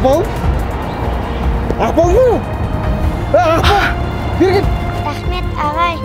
Ақбал? Ақбал ма? Ақбал! Бері кет! Рахмет, ағай.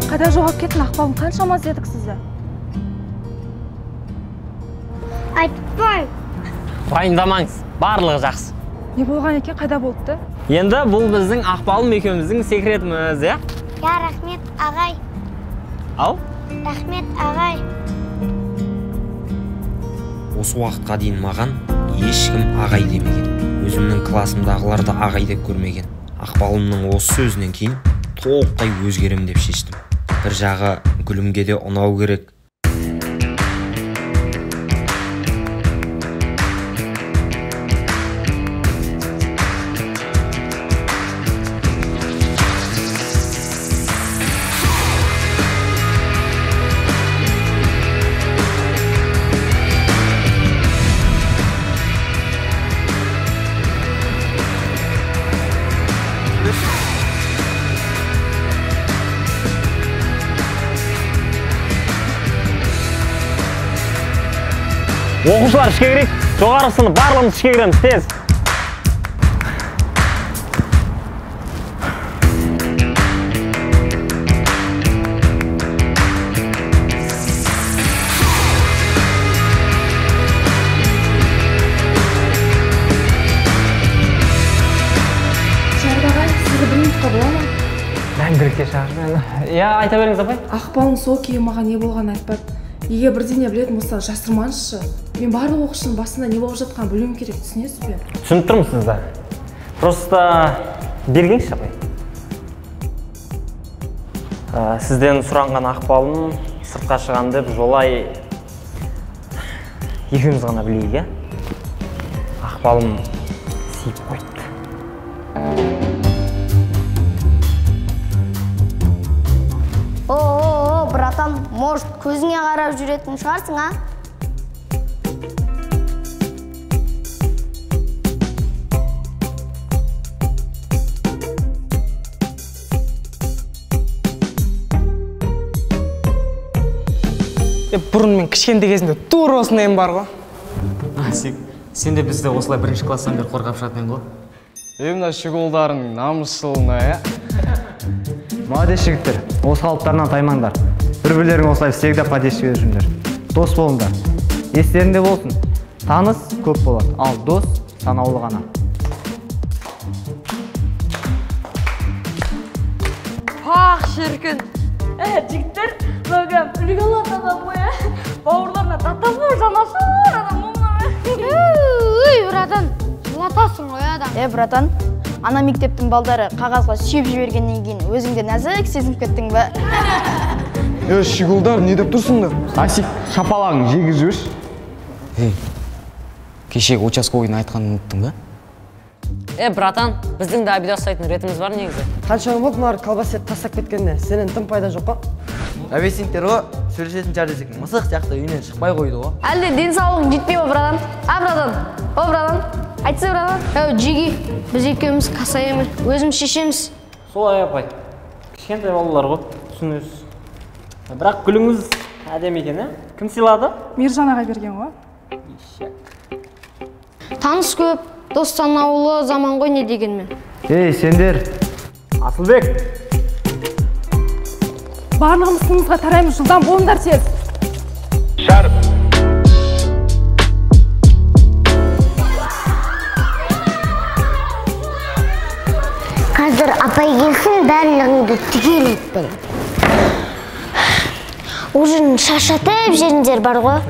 Қайда жоғалып кеттің Ақбалым? Қанша маз едік сізді? Айтпай. Пайымдамаңыз, барлығы жақсы. Не болған екен, қайда болыпты? Енді бұл біздің Ақбалым екеуміздің секретіміз, е? Я, рахмет, ағай. Ал? Рахмет, ағай. Осы уақытқа дейін маған ешкім ағай демеген. Өзімнің классымдағылар да ағай деп көрмеген. Ақбалымның осы сөзінен кейін толықтай өзгерем деп шештім. Бір жағы гүлімге де ұнау керек. Оқушылар ішке керек, жоғары сынып барлығымыз ішке кіреміз, тез. Шәріп ағай, сізді бір минутқа бола ма? Мәңгілікке шағыр. Я, айта беріңіз, апай. Ақбалым сол кейін маған не болғанын айтпады. Егер бірдеңе білетін болса, жасырмаңызшы. Мен барлық оқушының басында не болып жатқанын білуім керек, түсінесіз бе? Түсініп тұрмын сізді. Просто бергенші, апай. Сізден сұранған Ақбалым сыртқа шығам деп жолай екеуміз ғана білейік, е? Ақбалым сүйіп қойды. Братан, может, көзіңе қарап жүретін шығарсың, а? Бұрын мен кішкентай кезімде тура осындайым бар ғой. Сен де бізді осылай бірінші класстан бері қорғап жатырсың ғой? Мына шүгілдарың намысшылына, е? Молодец жігіттер, осы қалыптарынан таймаңдар. Бір-бірлерің осылай всегда поддержка беріп жүріңдер. Дос болыңдар. Естеріңде болсын. Таныс көп болады, ал дос санаулы ғана. Пақ шіркін. Жігіттер, мөгем, үлгі алатын адам ғой, бауырларына татамы, жанашыр адам мұңлы. Братан, жылатасың ғой адам. Братан, ана мектептің балдары қағазға сүйеп жібергеннен кейін өзіңде нәзік сезініп кеттің бе? Шүгілдар, не деп тұрсыңдар? Асик, шапалағың жегіз жүрш. Кешегі участковыйны айтқанын ұмыттың ба? Братан, біздің де обед жасайтын ретіміз бар негізі. Қанша ұмыт мұнар колбасет тастап кеткенде, сенен тым пайда жоқ па? Әбесіңтер ғой, сөйлесетін жардесек, мысық сияқты үйінен шықпай қойды ғой. Әлде денсаулығың жетпей ба, братан? Братан, айтсы, братан. Жеги, біз екеуміз касаеміз, өзіміз шешеміз. Солай, апай. Кішкентай балалар ғой, түсінесіз. Бірақ гүліңіз әдемі екен, кім сыйлады? Мержан ағай берген ғой. Таныс көп, дос санаулы заман ғой, не дегенмен. Сендер. Асылбек. Барлығымыз сынымызға тараймыз, жылдан болыңдар тез. Шәріп. Қазір апай келсін, барлығыңды түгел етпен. Ужын шашатып жеріндер бар ғой.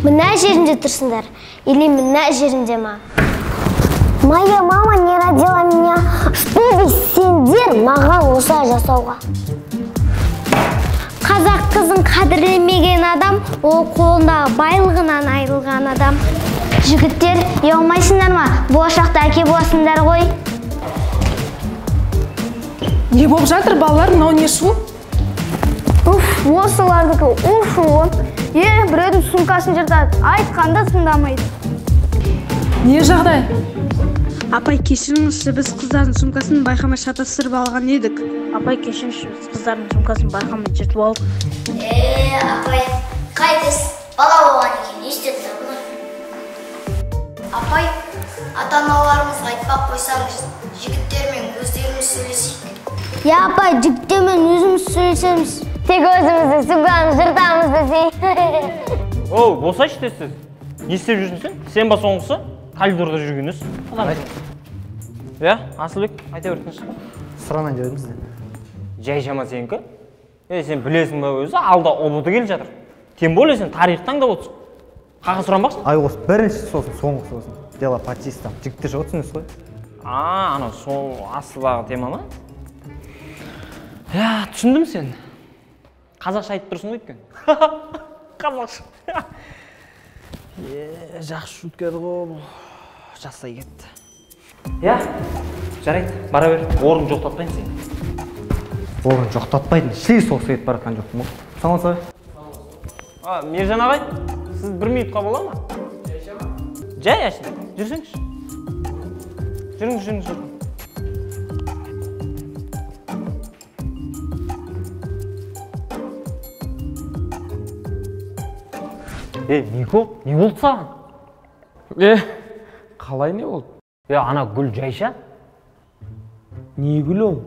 Мына жерінде тұрсыңдар, или мына жерінде ма? Моя мама не родила меня, чтобы сендер маған осылай жасауға. Қазақ қызын қадірлемеген адам, ол қолындағы байлығынан айырылған адам. Жігіттер, ұялмайсыңдар ма? Болашақта әке боласыңдар ғой. Не болып жатыр, балалар, мынау не шу? Осылардікі, біреудің сумкасын жыртады, айтқанда тыңдамайды. Не жағдай? Апай, кешіріңізші, біз қыздардың сумкасын байқамай шатастырып алған едік. Апай, кешіріңізші, біз қыздардың сумкасын байқамай жыртып алдық. Апай, қайтыс бала болған екен, естеді бұны. Апай, ата-аналарымызға айтпақ қойсаңыз, жігіттермен өздеріміз сөйлесейік. Апай, жігіттермен өзіміз сөйлесеміз. Тек өзімізді сумканы жыртамыз десей. Оу, болсайшы тесіз. Не істеп жүрсің сен? Сен ба соңғысы? Коридорда жүргеніз. Асылбек, айта берсінші. Сұранайын деп едім сізден. Жай жама сенікі? Сен білесің ба өзі, алда ұбыты келе жатыр. Тем более сен тарихтан да отырсың. Қаға сұранбақсың? Ай, осы бірінші сосын, соңғысы сосын. Дела патчистам. Жігіттер жоқ түсінесіз ғой? Ана сол асылдағы тема ма? Түсіндім сен. Қазақша айтып тұрсың ғой өткен. Қазақша. Жақсы шутка еді ғой. Жасай кетті. Жарайды, бара бер. Орын жоқтатпайын сен. Орын жоқтатпайтын. Шлей соғысы кетіп бара жатқан жоқпын ғой. Саған сай. Мержан ағай, сіз 1 минутқа бола ма? Жай әшін. Жүрсеңші. Жүріңіз. Мико, не болды саған? Қалай не болды? Ана гүл жайша. Не гүл ол?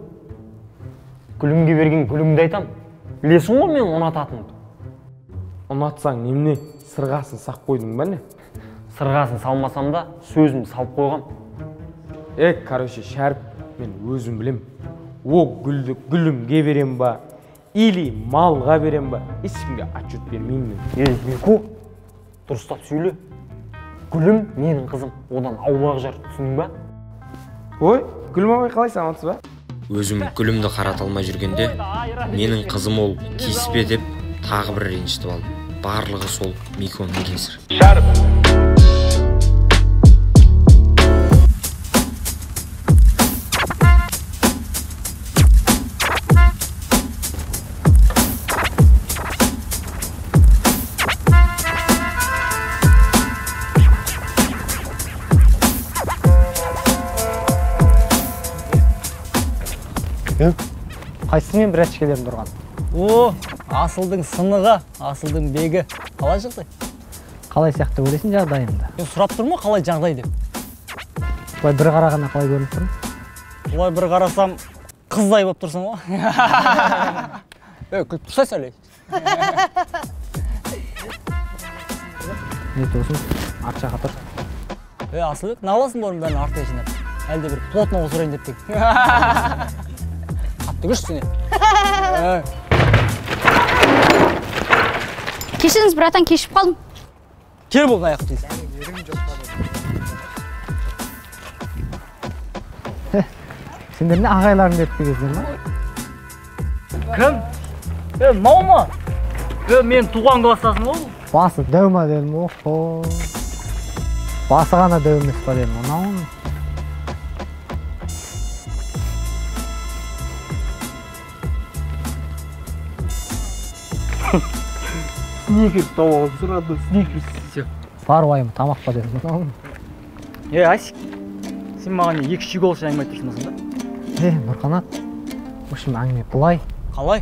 Гүлімге берген гүлімді айтам. Білесің ғой мен ұнататынымды. Ұнатсаң немне? Сырғасын сақ қойдың ба не? Сырғасын салмасам да сөзімді салып қойғам. Короче, Шәріп, мен өзім білем. О гүлді гүлімге берем ба, или малға берем ба, ешкімге отчет бермеймін. Мико, дұрыстап сөйле. Гүлім менің қызым, одан аулақ жар, түсінің ба? Ой, Гүлім абай қалай амансыз ба? Өзім гүлімді қарата алмай жүргенде, менің қызым ол тиіспе деп тағы бір ренжітіп алды. Барлығы сол Миконың кесірі. Қайсымен бір әшкелерім тұрған? Асылдың сынығы, асылдың бегі. Қалай жағдай? Қалай сияқты көресің жағдайымда? Мен сұрап тұрмын қалай жағдай деп. Бұлай бір қарағанда қалай көрініп тұрмын? Бұлай бір қарасам, қыздай болып тұрсың ғой. Күліп тұрсай сөйлей. Не тосын, арт жаққа тұр. Асылбек, не аласың боларын бәрін артыға жинап? Әлде бір плотно отырайын деп тек. Түгішсіне. Кешіріңіз, братан, кешіп қалдым. Кел болын аяқ дейсің. Сендер не ағайларың деп бегезден ма? Кім? Мау ма? Мен туған кластасың ол? Басы дәу ма дедім, охо. Басы ғана дәу емес па дедім, онауын. Сникерс тауып сұрады, сникерс. Бар уайым, тамақ па дедім, онауын. Асик, сен маған 2 гол әңгіме айтып тұрсың да? Нұрқанат, өшім әңгіме бұлай. Қалай?